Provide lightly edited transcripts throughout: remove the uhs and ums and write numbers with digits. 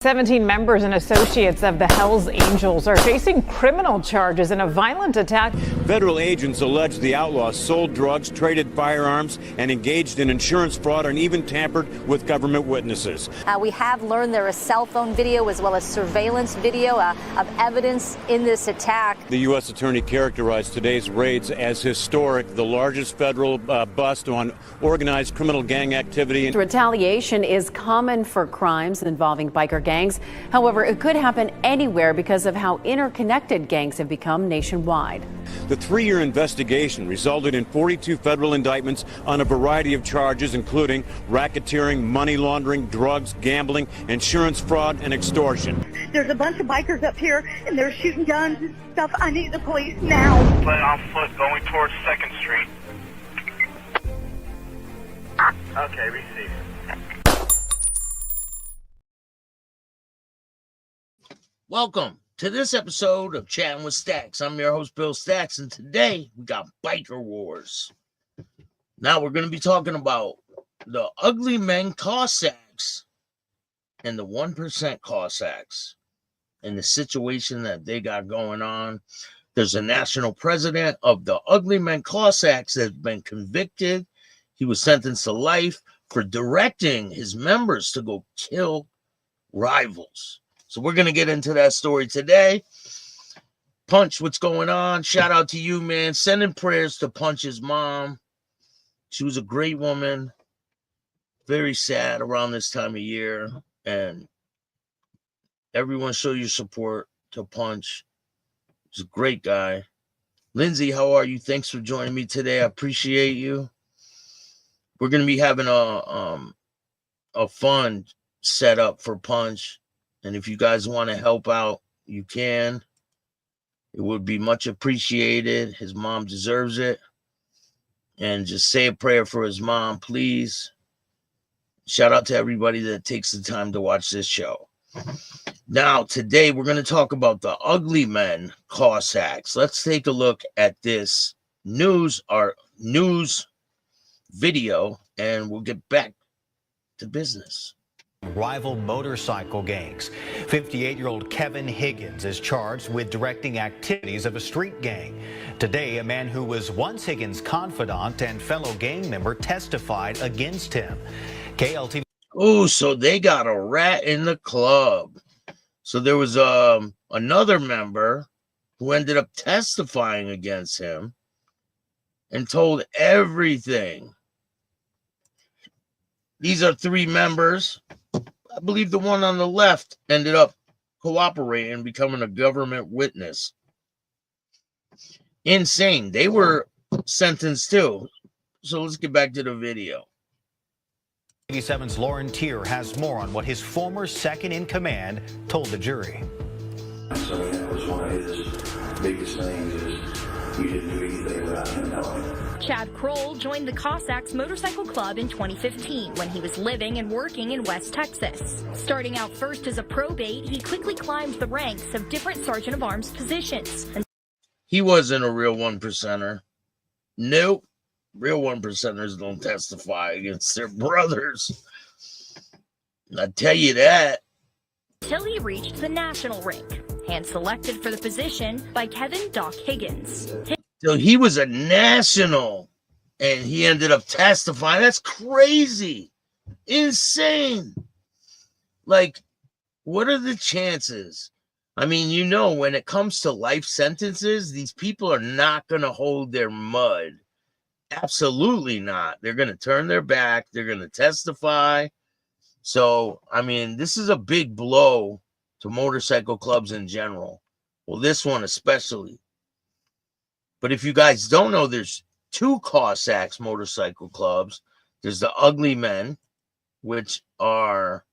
17 members and associates of the Hells Angels are facing criminal charges in a violent attack. Federal agents allege the outlaws sold drugs, traded firearms, and engaged in insurance fraud and even tampered with government witnesses. We have learned there is cell phone video as well as surveillance video of evidence in this attack. The U.S. Attorney characterized today's raids as historic, the largest federal bust on organized criminal gang activity. Retaliation is common for crimes involving biker gangs. However, it could happen anywhere because of how interconnected gangs have become nationwide. The 3-year investigation resulted in 42 federal indictments on a variety of charges, including racketeering, money laundering, drugs, gambling, insurance fraud, and extortion. There's a bunch of bikers up here, and they're shooting guns and stuff. I need the police now. But on foot going towards 2nd Street. Okay, receive. Welcome to this episode of Chattin with Staxx. I'm your host, Bill Staxx, and today we got biker wars. Now we're going to be talking about the Ugly Men Cossacks and the 1% Cossacks and the situation that they got going on. There's a national president of the Ugly Men Cossacks that has been convicted. He was sentenced to life for directing his members to go kill rivals. So we're going to get into that story today. Punch, what's going on? Shout out to you, man. Sending prayers to Punch's mom. She was a great woman. Very sad around this time of year. And everyone show your support to Punch. He's a great guy. Lindsay, how are you? Thanks for joining me today. I appreciate you. We're going to be having a fund set up for Punch. And if you guys want to help out, you can. It would be much appreciated. His mom deserves it. And just say a prayer for his mom, please. Shout out to everybody that takes the time to watch this show. Now, today we're going to talk about the Ugly Men Cossacks. Let's take a look at this news video, and we'll get back to business. Rival motorcycle gangs. 58-year-old Kevin Higgins is charged with directing activities of a street gang. Today, a man who was once Higgins' confidant and fellow gang member testified against him. KLTV. Oh, so they got a rat in the club. So there was another member who ended up testifying against him and told everything. These are 3 members. I believe the one on the left ended up cooperating and becoming a government witness. Insane. They were sentenced too. So let's get back to the video. 87's Lauren Tier has more on what his former second-in-command told the jury. So that was one of his biggest things is you didn't do anything without him knowing. Chad Kroll joined the Cossacks Motorcycle Club in 2015 when he was living and working in West Texas. Starting out first as a probate, he quickly climbed the ranks of different sergeant of arms positions. He wasn't a real 1%er. Nope. Real 1%ers don't testify against their brothers. I tell you that. Till he reached the national rank, hand-selected for the position by Kevin Doc Higgins. So he was a national, and he ended up testifying. That's crazy. Insane. Like, what are the chances? I mean, you know, when it comes to life sentences, these people are not going to hold their mud. Absolutely not. They're going to turn their back. They're going to testify. So, I mean, this is a big blow to motorcycle clubs in general. Well, this one especially. But if you guys don't know, there's 2 Cossacks motorcycle clubs. There's the Ugly Men, which are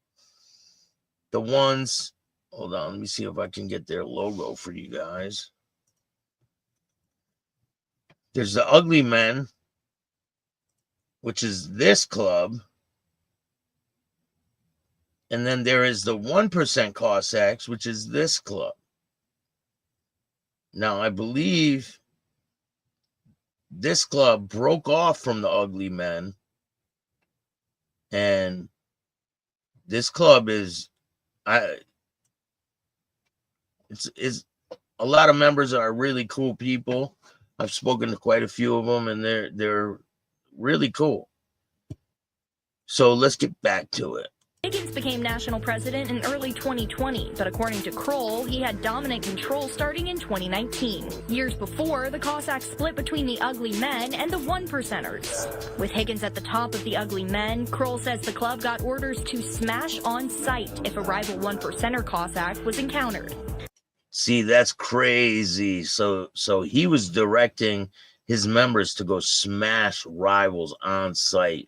the ones. Hold on, let me see if I can get their logo for you guys. There's the Ugly Men, which is this club. And then there is the 1% Cossacks, which is this club. Now, I believe this club broke off from the Ugly Men. And this club is it's a lot of members are really cool people. I've spoken to quite a few of them, and they're really cool. So let's get back to it. Higgins became national president in early 2020, but according to Kroll, he had dominant control starting in 2019. Years before, the Cossacks split between the Ugly Men and the One Percenters. With Higgins at the top of the Ugly Men, Kroll says the club got orders to smash on sight if a rival One Percenter Cossack was encountered. See, that's crazy. So he was directing his members to go smash rivals on sight.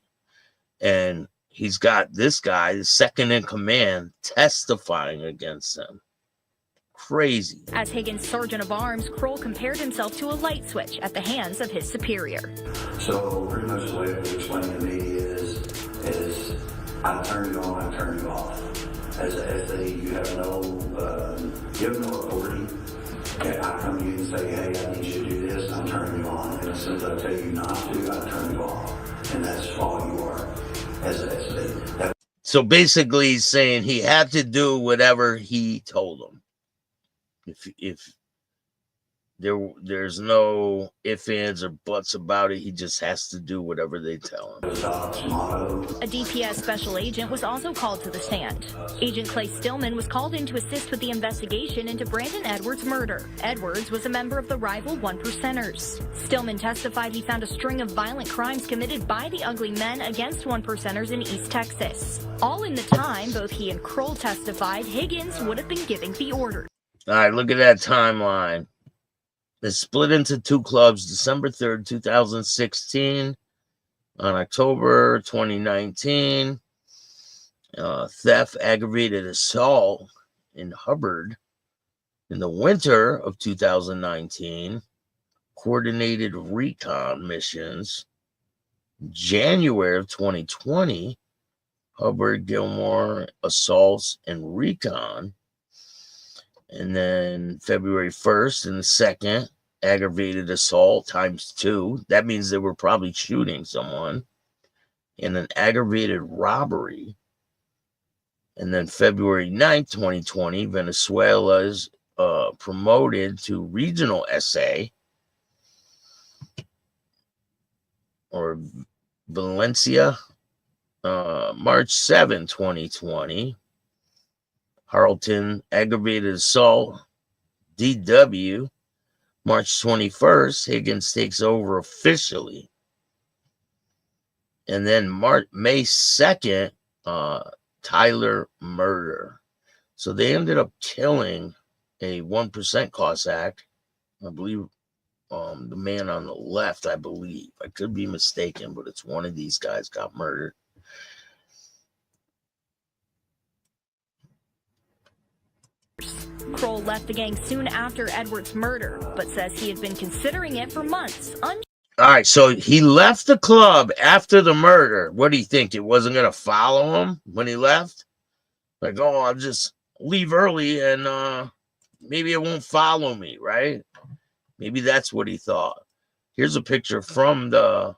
And he's got this guy, the second in command, testifying against them. Crazy. As Higgins' sergeant of arms, Kroll compared himself to a light switch at the hands of his superior. So pretty much the way it was explained to me is I turn you on, I turn you off. You have no authority. Okay, I come to you and say, hey, I need you to do this, I'm turning you on. And as soon as I tell you not to, I turn you off. And that's all you are. So basically he's saying he had to do whatever he told him. If there's no ifs, ands, or buts about it, he just has to do whatever they tell him. A DPS special agent was also called to the stand. Agent Clay Stillman was called in to assist with the investigation into Brandon Edwards' murder. Edwards was a member of the rival One Percenters. Stillman testified he found a string of violent crimes committed by the Ugly Men against One Percenters in East Texas. All in the time both he and Kroll testified Higgins would have been giving the orders. All right, look at that timeline. It's split into two clubs, December 3rd, 2016, on October 2019. Theft, aggravated assault in Hubbard in the winter of 2019. Coordinated recon missions. January of 2020, Hubbard, Gilmore, assaults and recon. And then February 1st and the 2nd, aggravated assault ×2. That means they were probably shooting someone. And an aggravated robbery. And then February 9th, 2020, Venezuela's promoted to regional SA or Valencia. March 7, 2020. Harleton, aggravated assault, DW, March 21st, Higgins takes over officially. And then May 2nd, Tyler murder. So they ended up killing a 1% Cossack. I believe the man on the left, I believe. I could be mistaken, but it's one of these guys got murdered. Kroll left the gang soon after Edwards' murder, but says he had been considering it for months. All right, so he left the club after the murder. What do you think? It wasn't going to follow him when he left? Like, oh, I'll just leave early and maybe it won't follow me, right? Maybe that's what he thought. Here's a picture from the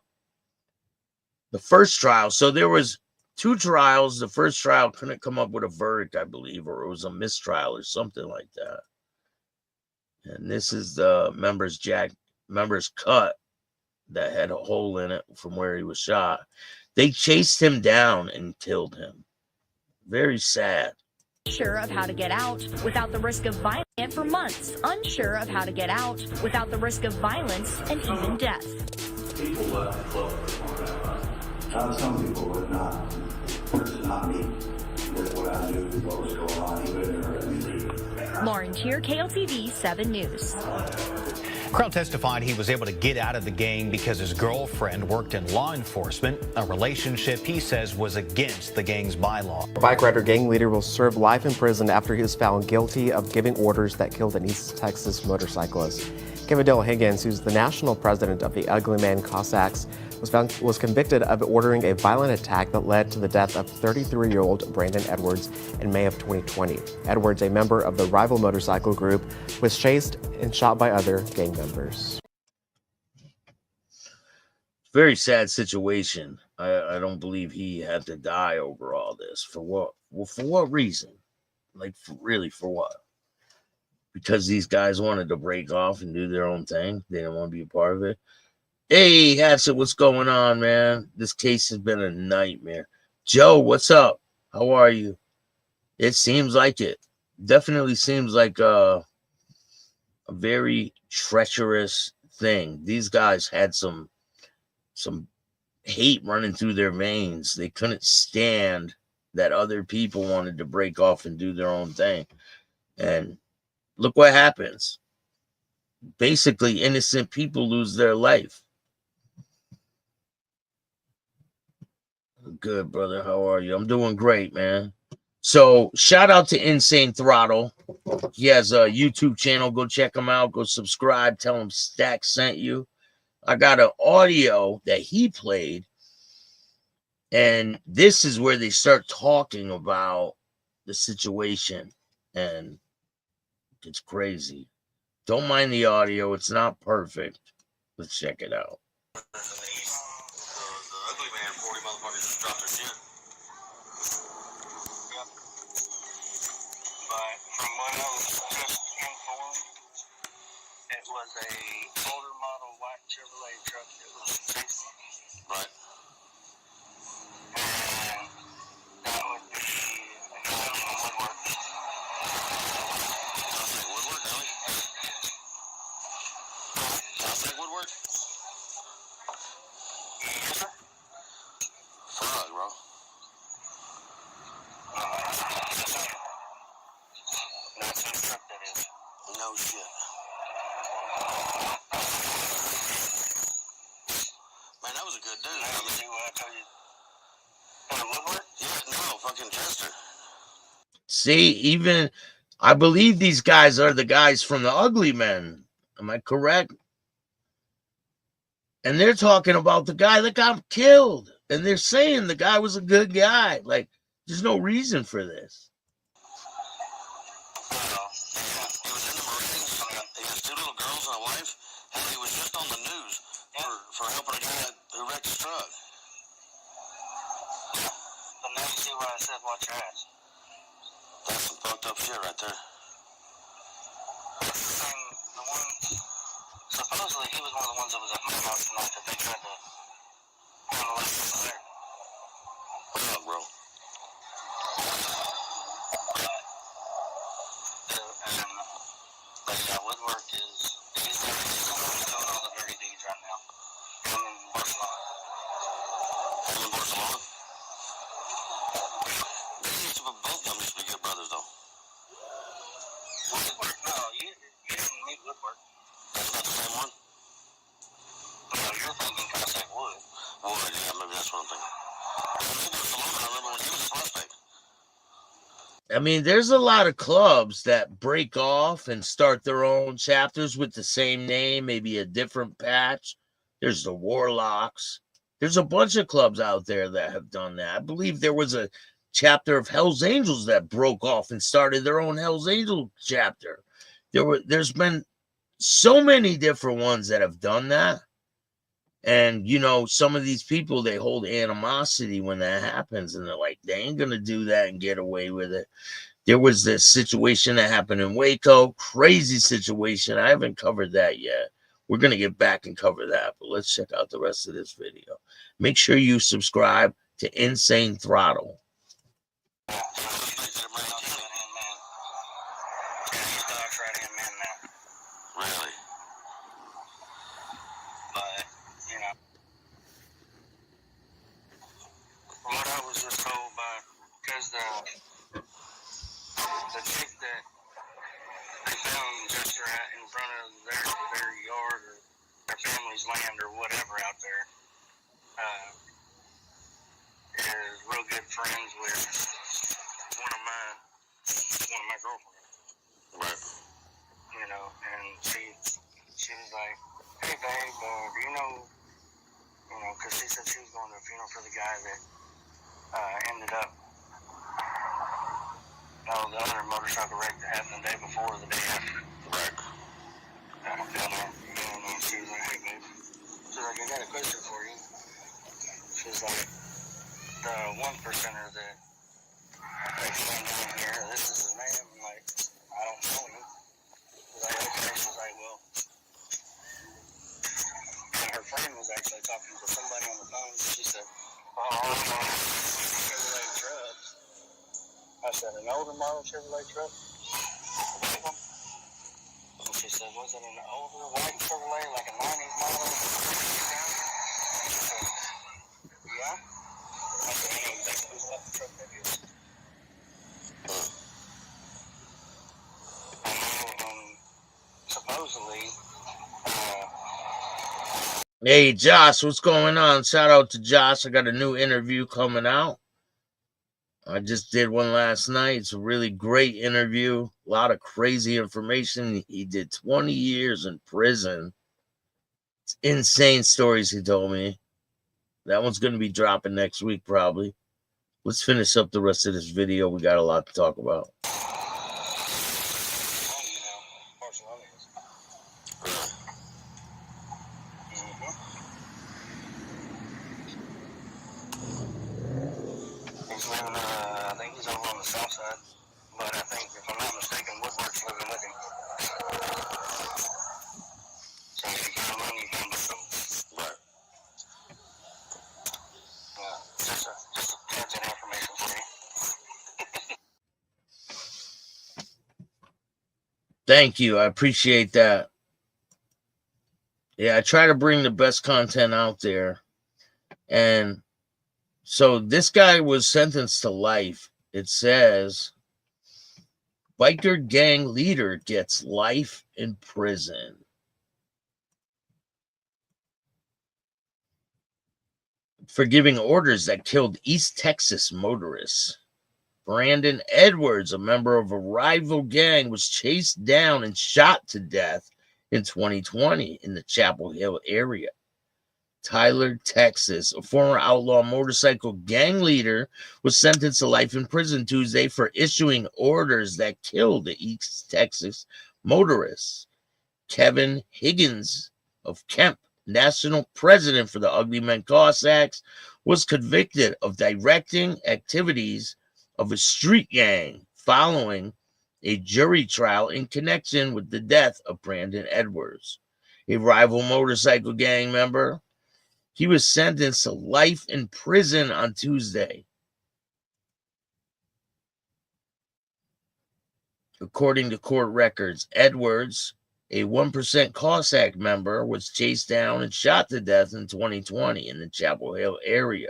first trial. So there was 2 trials. The first trial couldn't come up with a verdict, I believe, or it was a mistrial or something like that. And this is the member's cut that had a hole in it from where he was shot. They chased him down and killed him. Very sad. Unsure of how to get out without the risk of violence for months. Unsure of how to get out without the risk of violence and even death. People left the club. Some people would not. It's not me. That's what I knew what was going on. He wouldn't have let me leave. Lauren Cheer, KLTV 7 News. Kroll testified he was able to get out of the gang because his girlfriend worked in law enforcement, a relationship he says was against the gang's bylaw. The bike rider gang leader will serve life in prison after he was found guilty of giving orders that killed an East Texas motorcyclist. Dale Higgins, who's the national president of the Ugly Man Cossacks, was convicted of ordering a violent attack that led to the death of 33-year-old Brandon Edwards in May of 2020. Edwards, a member of the rival motorcycle group, was chased and shot by other gang members. Very sad situation. I don't believe he had to die over all this. For what? Well, for what reason? Like, really, for what? Because these guys wanted to break off and do their own thing. They didn't want to be a part of it. Hey, Hatchet, what's going on, man? This case has been a nightmare. Joe, what's up? How are you? It seems like it. Definitely seems like a very treacherous thing. These guys had some hate running through their veins. They couldn't stand that other people wanted to break off and do their own thing. And look what happens. Basically, innocent people lose their life. Good, brother. How are you? I'm doing great, man. So, shout out to Insane Throttle. He has a YouTube channel. Go check him out. Go subscribe. Tell him Staxx sent you. I got an audio that he played. And this is where they start talking about the situation. And it's crazy. Don't mind the audio. It's not perfect. Let's check it out. The Ugly Man, 40 motherfuckers just dropped their shit. Yep. But from what I was just informed, it was a older model white Chevrolet truck that was chasing. Right. And that would be a guy from Woodward. Woodward, really? Sounds Woodward? Yes, sir. Fuck, bro. That's whose truck that is. No shit. Man, that was a good dude. I see what I told you. Woodward? Yeah, no, fucking Chester. See, even I believe these guys are the guys from the Ugly Men. Am I correct? And they're talking about the guy that got killed. And they're saying the guy was a good guy. Like, there's no reason for this. He was in the Marines. He has 2 little girls and a wife. And he was just on the news for helping a guy who wrecked his truck. But now you see why I said watch your ass. That's some fucked up shit right there. That's the same, the one, supposedly he was one of the ones that was at my house tonight that they tried to handle us there. What up, bro? But yeah, Woodwork he's doing all the dirty deeds right now. Him in Barcelona. Him in Barcelona? Both of them used to be good brothers, though. Woodwork? No, you didn't meet Woodwork. That's not the same one? No, you're thinking Cossack Wood. Wood, yeah, maybe that's what I'm thinking. In Barcelona, I remember when he was a prospect. I mean, there's a lot of clubs that break off and start their own chapters with the same name, maybe a different patch. There's the Warlocks. There's a bunch of clubs out there that have done that. I believe there was a chapter of Hell's Angels that broke off and started their own Hell's Angel chapter. There's been so many different ones that have done that. And, you know, some of these people, they hold animosity when that happens. And they're like, they ain't going to do that and get away with it. There was this situation that happened in Waco. Crazy situation. I haven't covered that yet. We're going to get back and cover that. But let's check out the rest of this video. Make sure you subscribe to Insane Throttle. Really? But, you know, from what I was just told by, because the chick that they found Jester at in front of their yard or their family's land or whatever out there, is real good friends with one of my girlfriends. Right. You know, and she was like, hey babe, do you know, because she said she was going to a funeral for the guy that ended up, the other motorcycle wreck that happened the day before or the day after. Right. Down there. And she was like, hey babe, she's like, I got a question for you. She's like, the 1%er that they found down here, this is his name. I said, an older model Chevrolet truck? And she said, was it an older white Chevrolet, like a 90s model? She said, yeah. I said, I know exactly what the truck that is. Supposedly, Hey, Josh, what's going on? Shout out to Josh. I got a new interview coming out. I just did one last night. It's a really great interview. A lot of crazy information. He did 20 years in prison. It's insane stories he told me. That one's going to be dropping next week, probably. Let's finish up the rest of this video. We got a lot to talk about. he's living, I think he's over on the south side, but I think, if I'm not mistaken, Woodward's living with him. So if you can't run, you can't do something. Right. Just a tad bit of information for you. Thank you. I appreciate that. Yeah, I try to bring the best content out there. And so this guy was sentenced to life. It says, biker gang leader gets life in prison. For giving orders that killed East Texas motorists. Brandon Edwards, a member of a rival gang, was chased down and shot to death in 2020 in the Chapel Hill area. Tyler, Texas, a former outlaw motorcycle gang leader, was sentenced to life in prison Tuesday for issuing orders that killed the East Texas motorist. Kevin Higgins of Kemp, national president for the Ugly Man Cossacks, was convicted of directing activities of a street gang following a jury trial in connection with the death of Brandon Edwards, a rival motorcycle gang member. He was sentenced to life in prison on Tuesday. According to court records, Edwards, a 1% Cossack member, was chased down and shot to death in 2020 in the Chapel Hill area.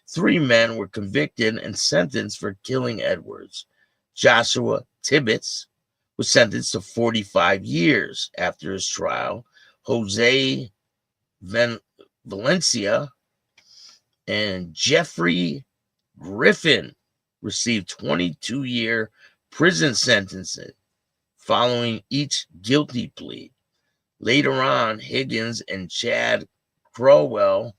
3 men were convicted and sentenced for killing Edwards. Joshua Tibbetts was sentenced to 45 years after his trial. Jose Valencia and Jeffrey Griffin received 22-year prison sentences following each guilty plea. Later on, Higgins and Chad Crowell,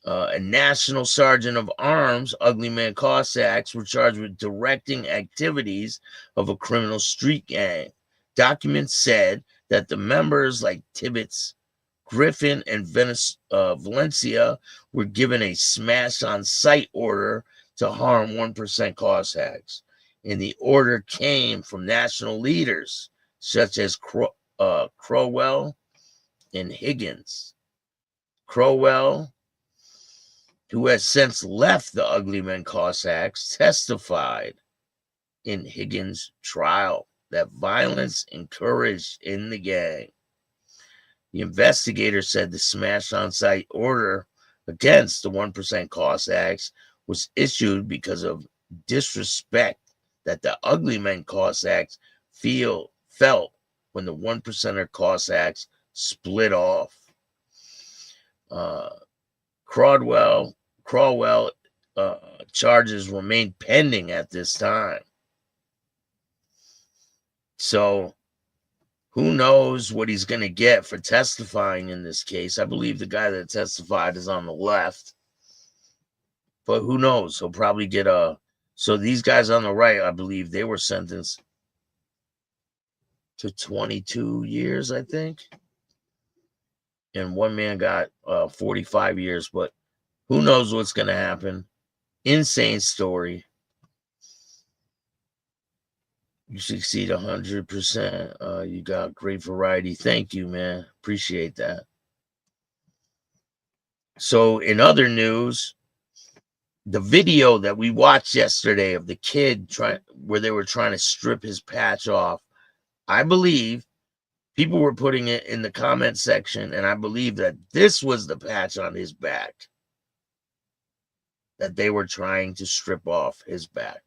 a national sergeant of arms, Ugly Man Cossacks, were charged with directing activities of a criminal street gang. Documents said that the members like Tibbetts, Griffin, and Valencia were given a smash-on-sight order to harm 1% Cossacks. And the order came from national leaders such as Crowell and Higgins. Crowell, who has since left the Ugly Men Cossacks, testified in Higgins' trial that violence encouraged in the gang. The investigator said the smash-on-sight order against the 1% Cossacks was issued because of disrespect that the Ugly Men Cossacks felt when the 1%er Cossacks split off. Crowell charges remain pending at this time. So who knows what he's going to get for testifying in this case? I believe the guy that testified is on the left. But who knows? He'll probably get a... So these guys on the right, I believe they were sentenced to 22 years, I think. And one man got 45 years. But who knows what's going to happen? Insane story. You succeed 100%. You got great variety. Thank you, man. Appreciate that. So in other news, the video that we watched yesterday of the kid where they were trying to strip his patch off, I believe people were putting it in the comment section, and I believe that this was the patch on his back that they were trying to strip off his back.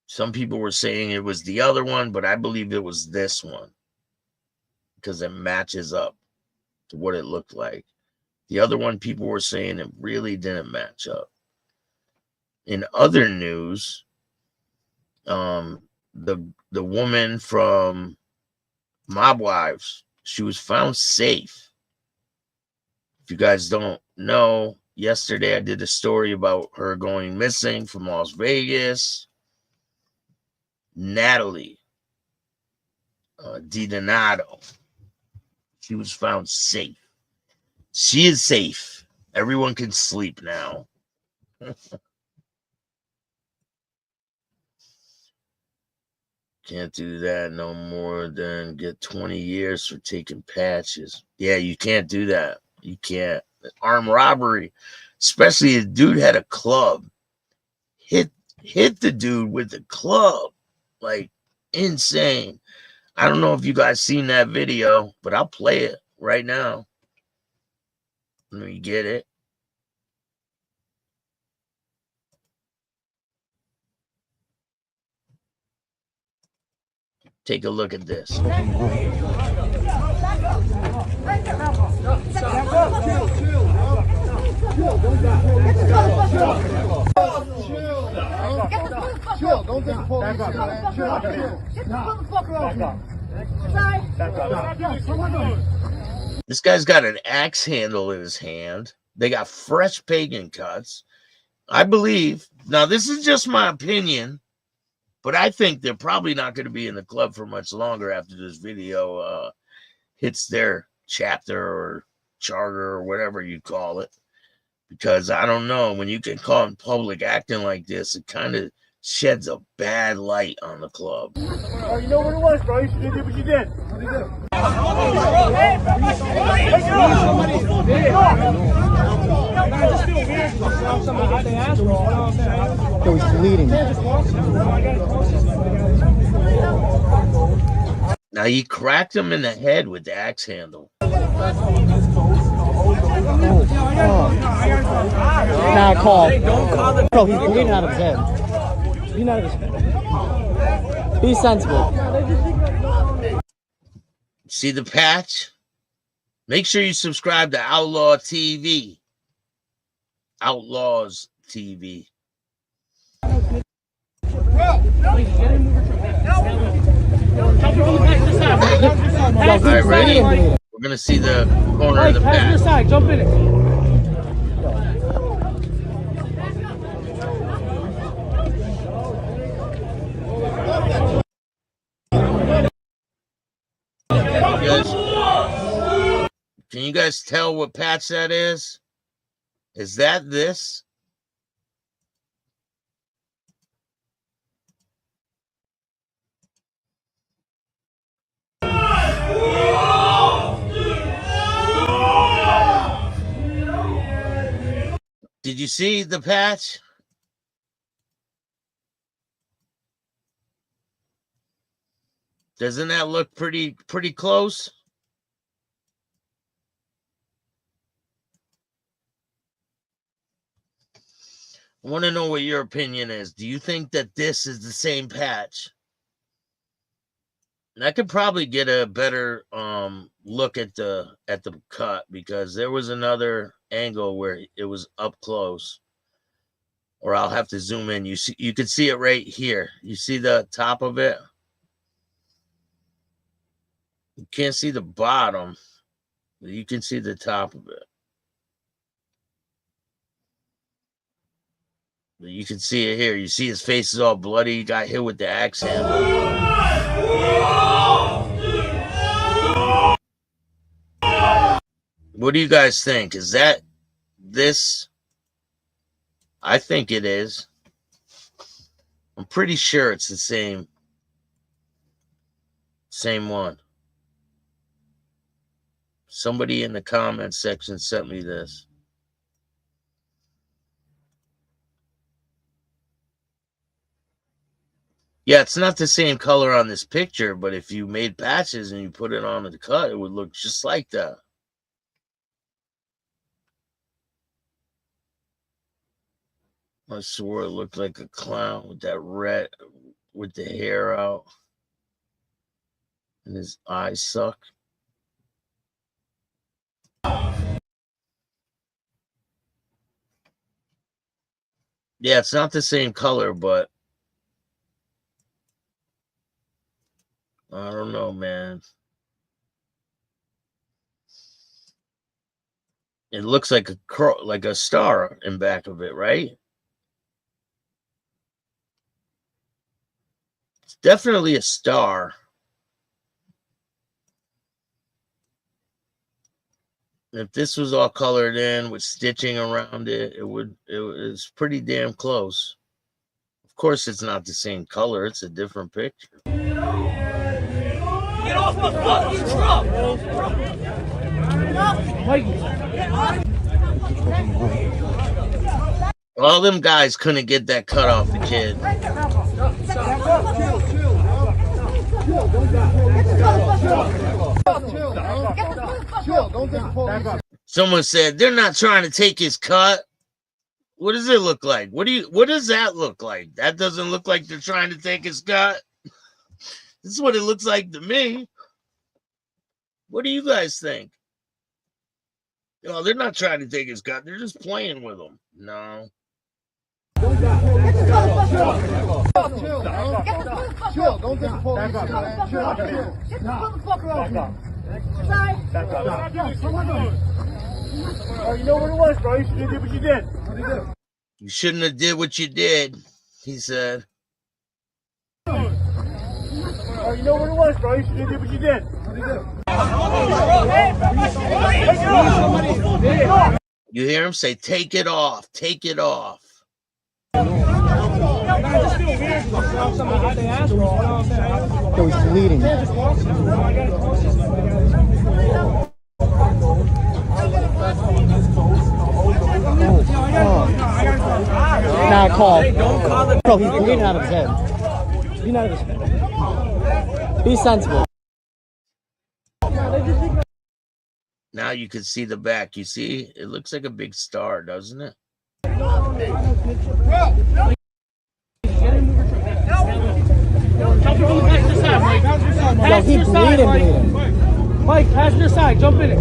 Some people were saying it was the other one, but I believe it was this one because it matches up to what it looked like. The other one, people were saying it really didn't match up. In other news, the woman from Mob Wives, she was found safe. If you guys don't know, yesterday I did a story about her going missing from Las Vegas. Natalie DiDonato, she was found safe. She is safe. Everyone can sleep now. Can't do that no more than get 20 years for taking patches. Yeah, you can't do that. You can't. Armed robbery, especially if the dude had a club. Hit the dude with the club. Like, insane. I don't know if you guys seen that video, but I'll play it right now. Let me get it. Take a look at this. This guy's got an axe handle in his hand. They got fresh pagan cuts. I believe, now this is just my opinion, but I think they're probably not going to be in the club for much longer after this video hits their chapter or charter or whatever you call it. Because I don't know, when you get caught in public acting like this, it kind of sheds a bad light on the club. Oh, you know what it was, bro. You should have did what you did. What did you do? He was bleeding. Now he cracked him in the head with the axe handle. Nah, call. Bro, he's bleeding out of his head. Bleeding out of his head. Be sensible. See the patch? Make sure you subscribe to Outlaw TV. Outlaws TV. All right, ready? We're going to see the corner of the patch. Side, jump in it. Can you guys tell what patch that is? Is that this? Did you see the patch? Doesn't that look pretty close? I want to know what your opinion is. Do you think that this is the same patch? And I could probably get a better look at the cut, because there was another angle where it was up close. Or I'll have to zoom in. You can see it right here. You see the top of it? You can't see the bottom, but you can see the top of it. You can see it here. You see his face is all bloody. He got hit with the axe handle. What do you guys think? Is that this? I think it is. I'm pretty sure it's the same one. Somebody in the comments section sent me this. Yeah, it's not the same color on this picture, but if you made patches and you put it on the cut, it would look just like that. I swore it looked like a clown with that red, with the hair out. And his eyes suck. Yeah, it's not the same color, but I don't know, man. It looks like a crow, like a star in back of it, right? It's definitely a star. If this was all colored in with stitching around it, it was pretty damn close. Of course, it's not the same color. It's a different picture. Get off my fucking truck! All them guys couldn't get that cut off the kid. Someone said they're not trying to take his cut. What does it look like? What does that look like? That doesn't look like they're trying to take his cut. This is what it looks like to me. What do you guys think? No, they're not trying to take his cut. They're just playing with him. No. Chill, don't get the police. You know what it was, bro. You should have did what you did. You shouldn't have did what you did, he said. You know what it was, bro. You should have did what you did. You hear him say, take it off, take it off. Yo, he's bleeding. Nah, call. Bro, he's bleeding out of his head. He's bleeding out of his head. Be sensible. Now you can see the back. You see? It looks like a big star, doesn't it? Yo, he's bleeding. Mike, pass your side. Jump in it.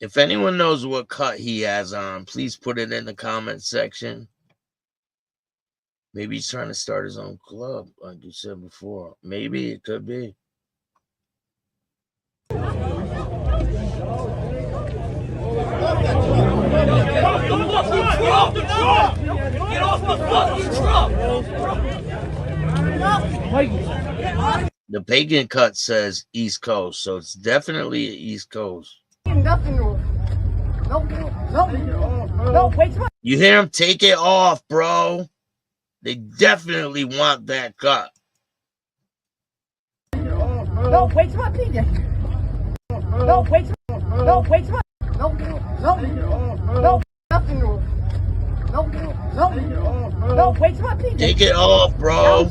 If anyone knows what cut he has on, please put it in the comment section. Maybe he's trying to start his own club, like you said before. Maybe it could be. Get off the fucking truck! The pagan cut says East Coast, so it's definitely East Coast. You hear him? Take it off, bro. They definitely want that cut. No, wait till I beat it. No, wait till I beat it. Take it off, bro.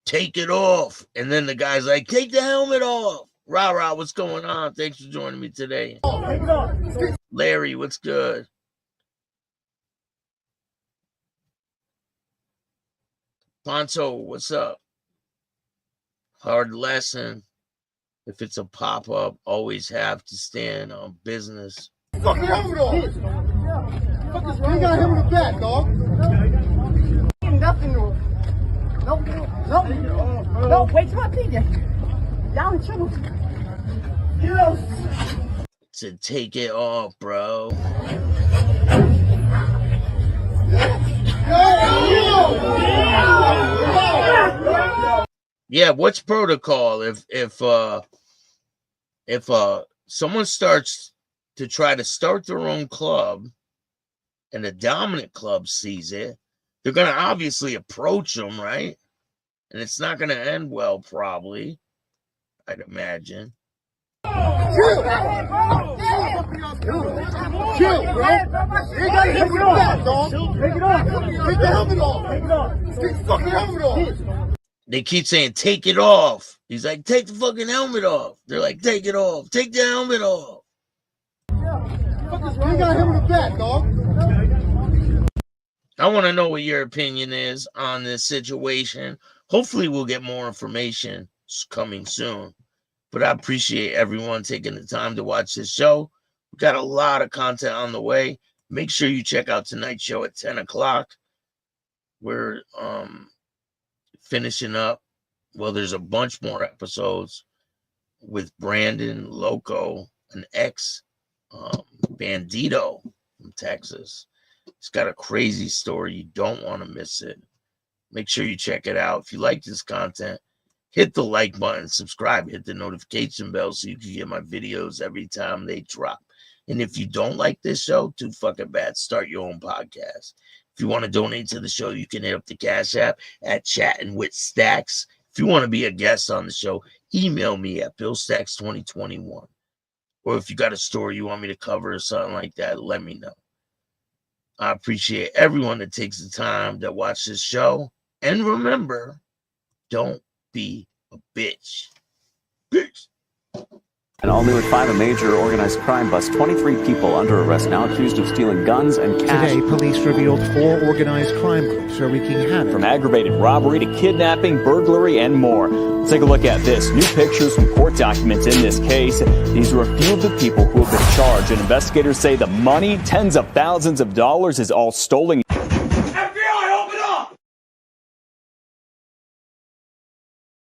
Take it off. And then the guy's like, take the helmet off. Rah, what's going on? Thanks for joining me today. Larry, what's good? Poncho, what's up? Hard lesson. If it's a pop-up, always have to stand on business. Fuck the helmet off. You got him in the back, dog. Nothing. No, wait till I beat it. Y'all in trouble. Said take it off, bro. Yeah, what's protocol if someone starts to try to start their own club and the dominant club sees it, they're going to obviously approach him, right? And it's not going to end well, probably, I'd imagine. Chill, bro. You gotta hit with that, dog. Take it off. Take the helmet off. Take it off. Take the fucking helmet off. They keep saying, take it off. He's like, take the fucking helmet off. They're like, take it off. Take the helmet off. You gotta hit with that, dog. I want to know what your opinion is on this situation. Hopefully we'll get more information coming soon. But I appreciate everyone taking the time to watch this show. We've got a lot of content on the way. Make sure you check out tonight's show at 10 o'clock. We're finishing up. Well, there's a bunch more episodes with Brandon Loco, an ex-bandito from Texas. It's got a crazy story. You don't want to miss it. Make sure you check it out. If you like this content, hit the like button, subscribe, hit the notification bell so you can get my videos every time they drop. And if you don't like this show, too fucking bad, start your own podcast. If you want to donate to the show, you can hit up the Cash App at Chattin with Staxx. If you want to be a guest on the show, email me at BillStaxx2021. Or if you got a story you want me to cover or something like that, let me know. I appreciate everyone that takes the time to watch this show. And remember, don't be a bitch. Peace. And all new at 5, a major organized crime bust. 23 people under arrest now accused of stealing guns and cash. Today, police revealed 4 organized crime groups are wreaking havoc. From aggravated robbery to kidnapping, burglary, and more. Let's take a look at this. New pictures from court documents in this case. These are a few of the people who have been charged. And investigators say the money, tens of thousands of dollars, is all stolen.